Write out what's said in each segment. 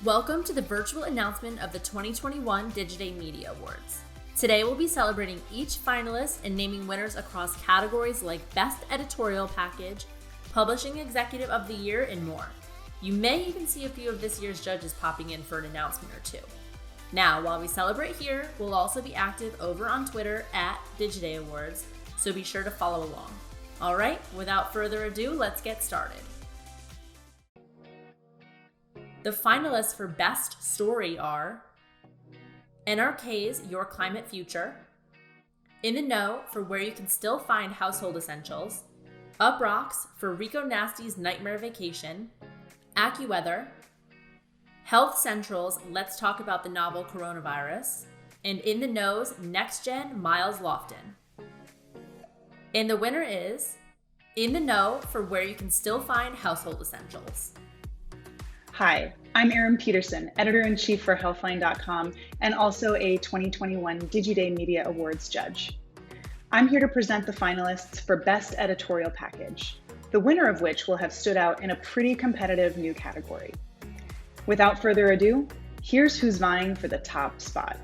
Welcome to the virtual announcement of the 2021 Digiday Media Awards. Today we'll be celebrating each finalist and naming winners across categories like Best Editorial Package, Publishing Executive of the Year, and more. You may even see a few of this year's judges popping in for an announcement or two. Now, while we celebrate here, we'll also be active over on Twitter at Digiday Awards, so be sure to follow along. All right, without further ado, let's get started. The finalists for Best Story are NRK's Your Climate Future, In the Know for Where You Can Still Find Household Essentials, Up Rocks for Rico Nasty's Nightmare Vacation, AccuWeather, Health Central's Let's Talk About the Novel Coronavirus, and In the Know's Next Gen Miles Lofton. And the winner is In the Know for Where You Can Still Find Household Essentials. Hi, I'm Erin Peterson, Editor-in-Chief for Healthline.com and also a 2021 Digiday Media Awards judge. I'm here to present the finalists for Best Editorial Package, the winner of which will have stood out in a pretty competitive new category. Without further ado, here's who's vying for the top spot.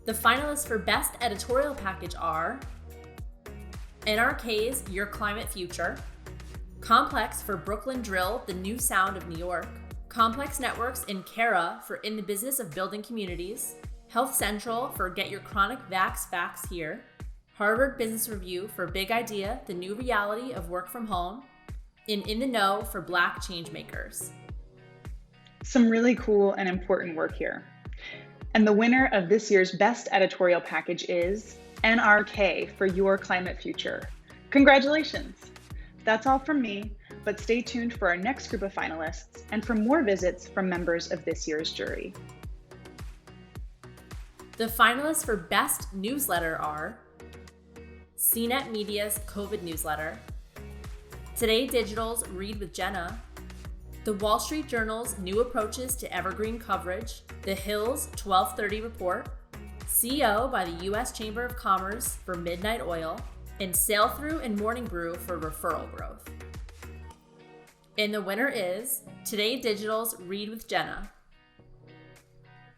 The finalists for Best Editorial Package are NRK's Your Climate Future, Complex for Brooklyn Drill, The New Sound of New York, Complex Networks and Kara for In the Business of Building Communities, Health Central for Get Your Chronic Vax Facts Here, Harvard Business Review for Big Idea, The New Reality of Work from Home, and In the Know for Black Changemakers. Some really cool and important work here. And the winner of this year's Best Editorial Package is NRK for Your Climate Future. Congratulations! That's all from me, but stay tuned for our next group of finalists and for more visits from members of this year's jury. The finalists for Best Newsletter are CNET Media's COVID Newsletter, Today Digital's Read with Jenna, The Wall Street Journal's New Approaches to Evergreen Coverage, The Hill's 1230 Report, CO by the U.S. Chamber of Commerce for Midnight Oil, and Sail Through and Morning Brew for referral growth. And the winner is Today Digital's Read with Jenna.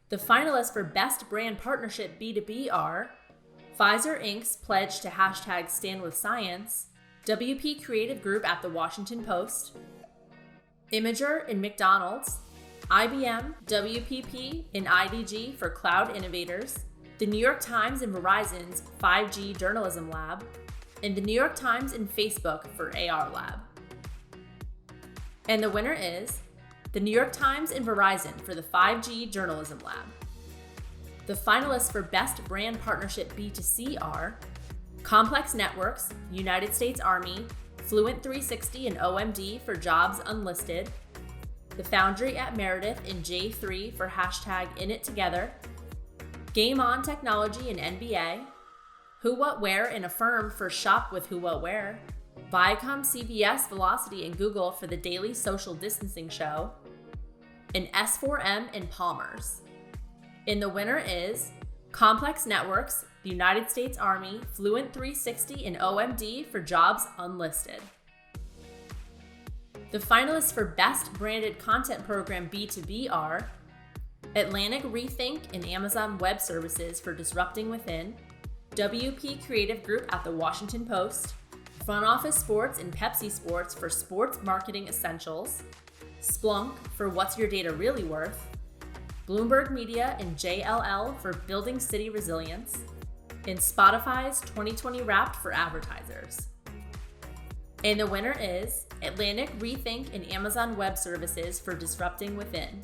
The finalists for Best Brand Partnership B2B are Pfizer Inc.'s pledge to #StandWithScience, WP Creative Group at the Washington Post, Imager and McDonald's, IBM, WPP, and IDG for Cloud Innovators, the New York Times and Verizon's 5G Journalism Lab, and the New York Times and Facebook for AR Lab. And the winner is the New York Times and Verizon for the 5G Journalism Lab. The finalists for Best Brand Partnership B2C are Complex Networks, United States Army, Fluent 360 and OMD for Jobs Unlisted, The Foundry at Meredith and J3 for #InItTogether, Game On Technology and NBA, Who What Where and Affirm for Shop with Who What Where, Viacom CBS Velocity and Google for the Daily Social Distancing Show, and S4M and Palmer's. And the winner is Complex Networks, the United States Army, Fluent 360 and OMD for Jobs Unlisted. The finalists for Best Branded Content Program B2B are Atlantic Rethink and Amazon Web Services for Disrupting Within, WP Creative Group at the Washington Post, Front Office Sports and Pepsi Sports for Sports Marketing Essentials, Splunk for What's Your Data Really Worth, Bloomberg Media and JLL for Building City Resilience, and Spotify's 2020 Wrapped for Advertisers. And the winner is Atlantic Rethink and Amazon Web Services for Disrupting Within.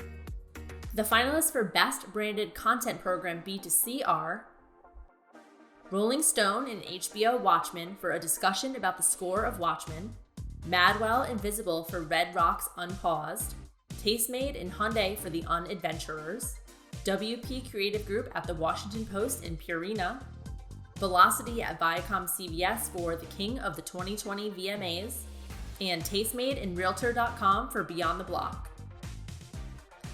The finalists for Best Branded Content Program B2C are Rolling Stone and HBO Watchmen for a discussion about the score of Watchmen, Madwell and Visible for Red Rocks Unpaused, Tastemade and Hyundai for The Unadventurers, WP Creative Group at the Washington Post and Purina, Velocity at Viacom CBS for The King of the 2020 VMAs, and Tastemade and Realtor.com for Beyond the Block.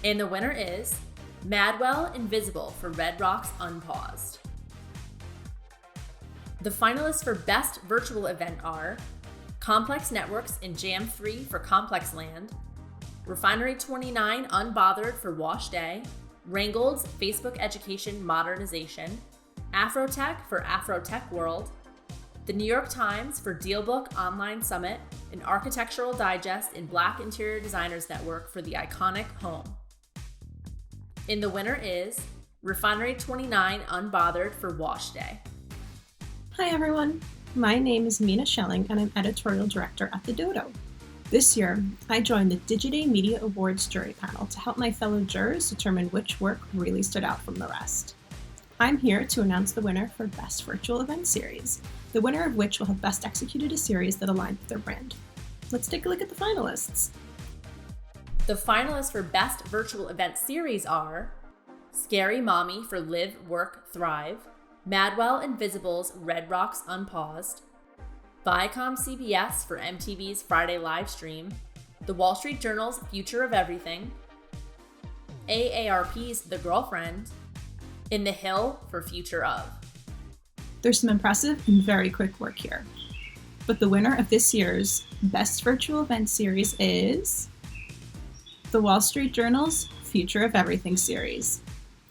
And the winner is Madwell and Visible for Red Rocks Unpaused. The finalists for Best Virtual Event are Complex Networks and Jam 3 for Complex Land, Refinery 29 Unbothered for Wash Day, Wrangled Facebook Education Modernization, Afrotech for Afrotech World, The New York Times for Dealbook Online Summit, and Architectural Digest and Black Interior Designers Network for the iconic home. And the winner is Refinery 29 Unbothered for Wash Day. Hi everyone, my name is Mina Schelling and I'm Editorial Director at The Dodo. This year, I joined the Digiday Media Awards jury panel to help my fellow jurors determine which work really stood out from the rest. I'm here to announce the winner for Best Virtual Event Series, the winner of which will have best executed a series that aligned with their brand. Let's take a look at the finalists. The finalists for Best Virtual Event Series are Scary Mommy for Live, Work, Thrive, Madwell and Visible's Red Rocks Unpaused, Viacom CBS for MTV's Friday live stream, The Wall Street Journal's Future of Everything, AARP's The Girlfriend, In the Hill for Future of. There's some impressive and very quick work here. But the winner of this year's Best Virtual Event Series is The Wall Street Journal's Future of Everything series.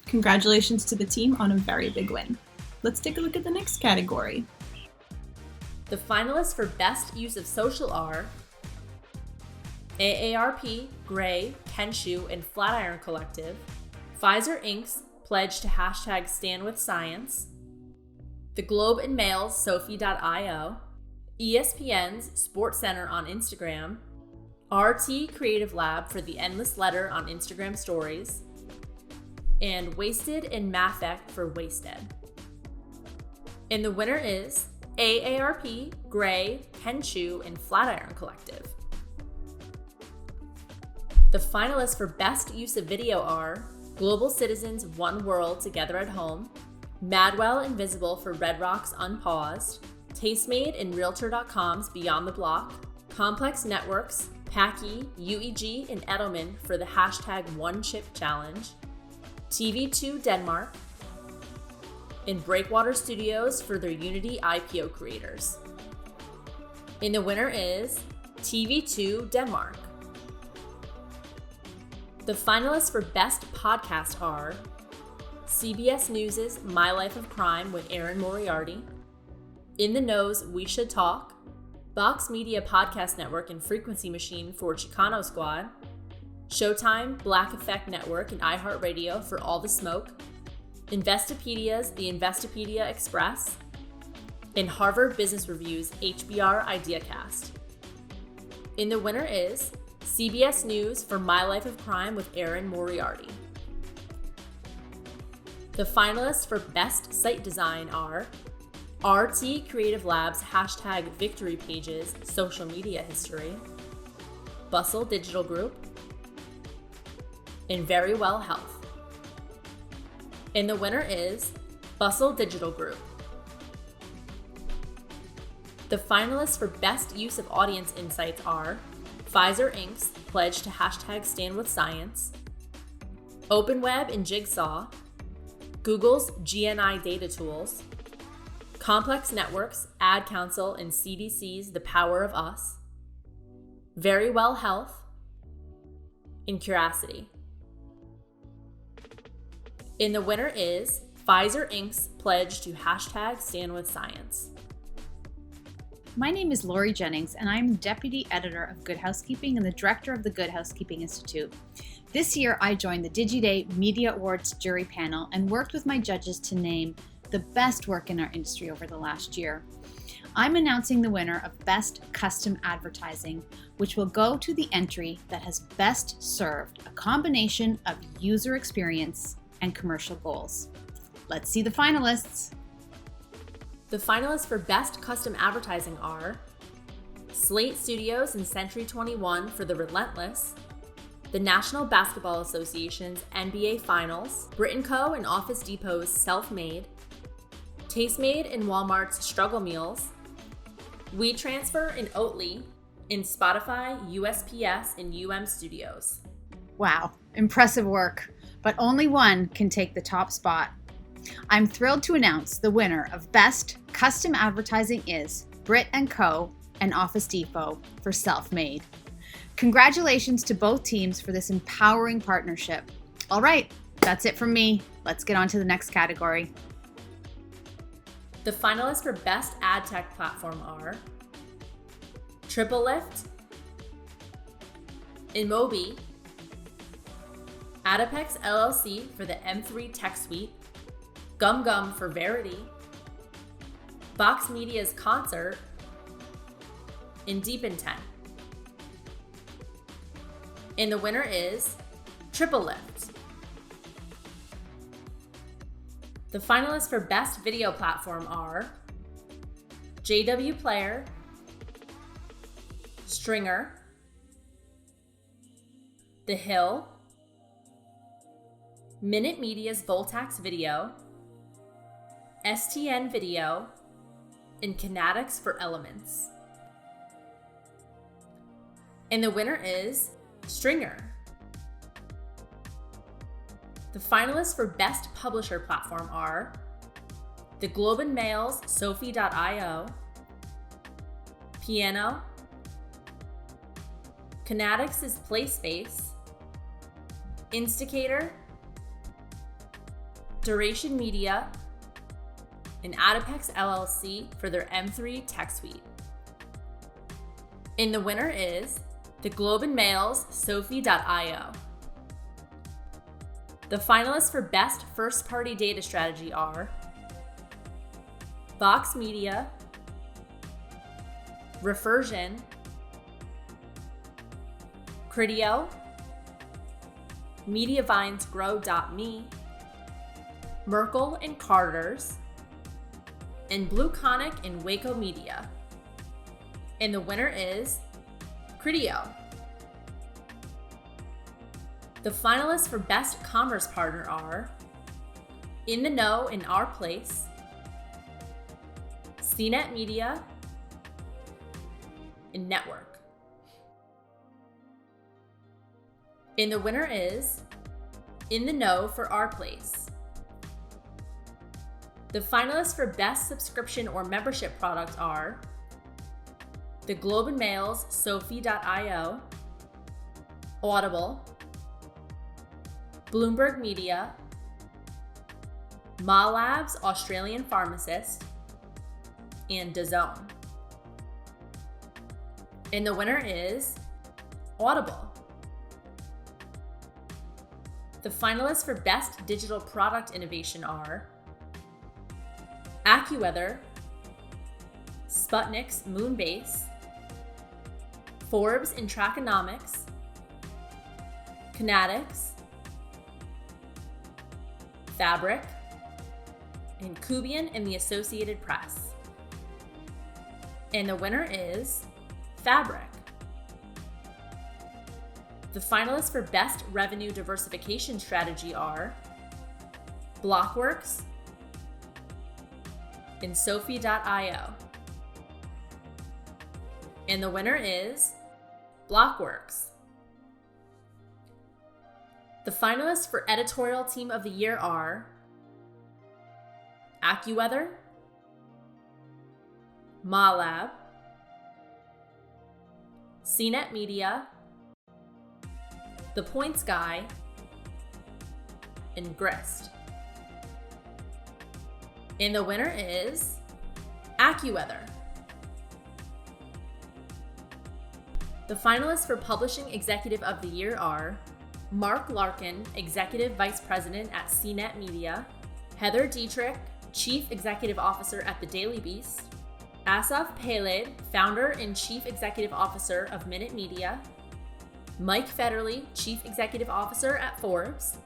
Congratulations to the team on a very big win. Let's take a look at the next category. The finalists for Best Use of Social are AARP, Gray, Kenshu, and Flatiron Collective, Pfizer Inc.'s pledge to hashtag #StandWithScience, The Globe and Mail's Sophie.io, ESPN's SportsCenter on Instagram, RT Creative Lab for the Endless Letter on Instagram Stories, and Wasted and Mathec for Wasted. And the winner is AARP, Gray, Kenshu, and Flatiron Collective. The finalists for Best Use of Video are Global Citizens One World Together at Home, Madwell and Visible for Red Rocks Unpaused, Tastemade and Realtor.com's Beyond the Block, Complex Networks, Packy, UEG, and Edelman for the hashtag #OneChip Challenge, TV2 Denmark, and Breakwater Studios for their Unity IPO creators. And the winner is TV2 Denmark. The finalists for Best Podcast are CBS News' My Life of Crime with Erin Moriarty, In the Know's We Should Talk, Vox Media Podcast Network and Frequency Machine for Chicano Squad, Showtime, Black Effect Network, and iHeartRadio for All the Smoke, Investopedia's The Investopedia Express, and Harvard Business Review's HBR IdeaCast. And the winner is CBS News for My Life of Crime with Erin Moriarty. The finalists for Best Site Design are RT Creative Labs hashtag Victory Pages Social Media History, Bustle Digital Group, and Very Well Health. And the winner is Bustle Digital Group. The finalists for Best Use of Audience Insights are Pfizer Inc.'s pledge to hashtag #StandWithScience, OpenWeb and Jigsaw, Google's GNI Data Tools, Complex Networks, Ad Council, and CDC's The Power of Us, Very Well Health, and Curacity. And the winner is Pfizer Inc.'s pledge to hashtag #StandWithScience. My name is Lori Jennings, and I'm Deputy Editor of Good Housekeeping and the Director of the Good Housekeeping Institute. This year, I joined the Digiday Media Awards jury panel and worked with my judges to name the best work in our industry over the last year. I'm announcing the winner of Best Custom Advertising, which will go to the entry that has best served a combination of user experience and commercial goals. Let's see the finalists. The finalists for Best Custom Advertising are Slate Studios and Century 21 for The Relentless, the National Basketball Association's NBA Finals, Brit & Co. and Office Depot's Self-Made, Tastemade and Walmart's Struggle Meals, WeTransfer and Oatly, and Spotify, USPS, and UM Studios. Wow, impressive work, but only one can take the top spot. I'm thrilled to announce the winner of Best Custom Advertising is Brit & Co. and Office Depot for Self-Made. Congratulations to both teams for this empowering partnership. All right, that's it from me. Let's get on to the next category. The finalists for Best Ad Tech Platform are Triple Lift, Inmobi, Adipex LLC for the M3 Tech Suite, Gum Gum for Verity, Vox Media's Concert, and Deep Intent. And the winner is Triple Lift. The finalists for Best Video Platform are JW Player, Stringer, The Hill, Minute Media's Voltax Video, STN Video, and Kinetics for Elements. And the winner is Stringer. The finalists for Best Publisher Platform are The Globe and Mail's Sophie.io, Piano, Kinetics' PlaySpace, Instacator, Duration Media, and Adipex LLC for their M3 Tech Suite. And the winner is The Globe and Mail's Sophie.io. The finalists for Best First-Party Data Strategy are Vox Media, Refersion, Criteo, MediaVinesGrow.me, Merkle and Carter's, and BlueConic and Waco Media. And the winner is Criteo. The finalists for Best Commerce Partner are In the Know in Our Place, CNET Media, and Network. And the winner is In the Know for Our Place. The finalists for Best Subscription or Membership Product are The Globe and Mail's Sophie.io, Audible, Bloomberg Media, MaLab's Australian Pharmacist, and DAZN. And the winner is Audible. The finalists for Best Digital Product Innovation are AccuWeather, Sputnik's Moonbase, Forbes and Trackonomics, Kinetics, Fabric, and Kubian and the Associated Press. And the winner is Fabric. The finalists for Best Revenue Diversification Strategy are Blockworks and Sophie.io. And the winner is Blockworks. The finalists for Editorial Team of the Year are AccuWeather, MaLab, CNET Media, The Points Guy, and Grist. And the winner is AccuWeather. The finalists for Publishing Executive of the Year are Mark Larkin, Executive Vice President at CNET Media, Heather Dietrich, Chief Executive Officer at The Daily Beast, Asaf Peled, Founder and Chief Executive Officer of Minute Media, Mike Federle, Chief Executive Officer at Forbes,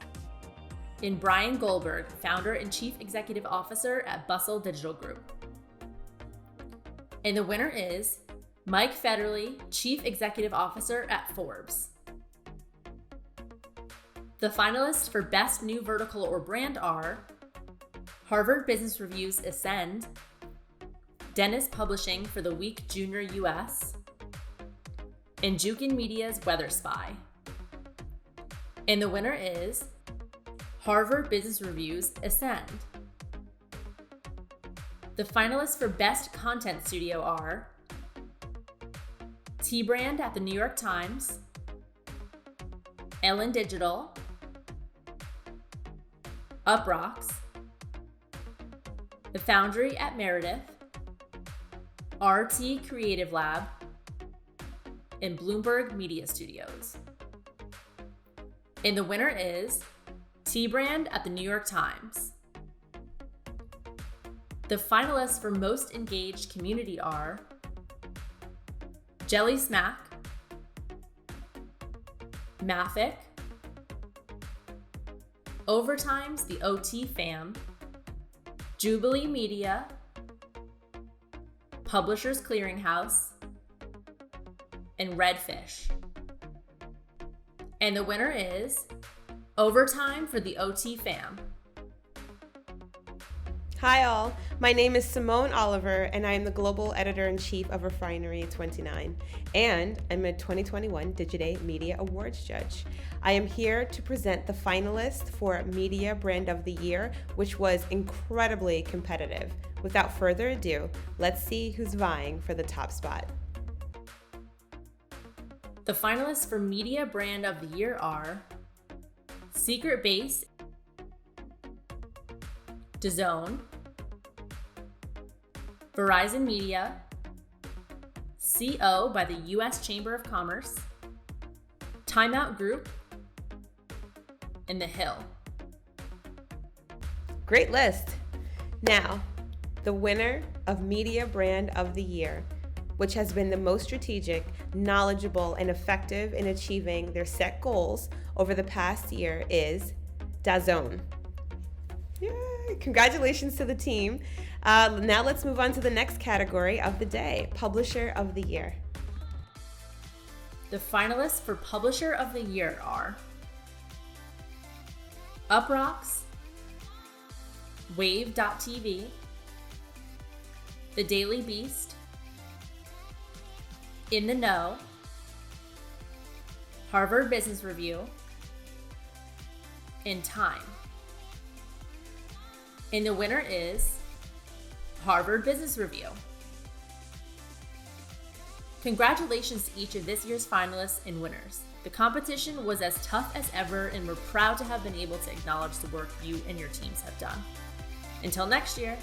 and Brian Goldberg, Founder and Chief Executive Officer at Bustle Digital Group. And the winner is Mike Federle, Chief Executive Officer at Forbes. The finalists for Best New Vertical or Brand are Harvard Business Review's Ascend, Dennis Publishing for the Week Junior US, and Jukin Media's Weather Spy. And the winner is Harvard Business Review's Ascend. The finalists for Best Content Studio are T Brand at the New York Times, Ellen Digital, Uprocks, The Foundry at Meredith, RT Creative Lab, and Bloomberg Media Studios. And the winner is T Brand at the New York Times. The finalists for Most Engaged Community are Jelly Smack, Maffic, Overtime's The OT Fam, Jubilee Media, Publishers Clearinghouse, and Redfish. And the winner is Overtime for The OT Fam. Hi all, my name is Simone Oliver and I am the Global Editor-in-Chief of Refinery29 and I'm a 2021 Digiday Media Awards judge. I am here to present the finalists for Media Brand of the Year, which was incredibly competitive. Without further ado, let's see who's vying for the top spot. The finalists for Media Brand of the Year are Secret Base, DAZN, Verizon Media, CO by the U.S. Chamber of Commerce, Timeout Group, and The Hill. Great list. Now, the winner of Media Brand of the Year, which has been the most strategic, knowledgeable, and effective in achieving their set goals over the past year is DAZN. Yay! Congratulations to the team. Now let's move on to the next category of the day, Publisher of the Year. The finalists for Publisher of the Year are Uprocks, Wave.tv, The Daily Beast, In the Know, Harvard Business Review, and Time. And the winner is Harvard Business Review. Congratulations to each of this year's finalists and winners. The competition was as tough as ever, and we're proud to have been able to acknowledge the work you and your teams have done. Until next year.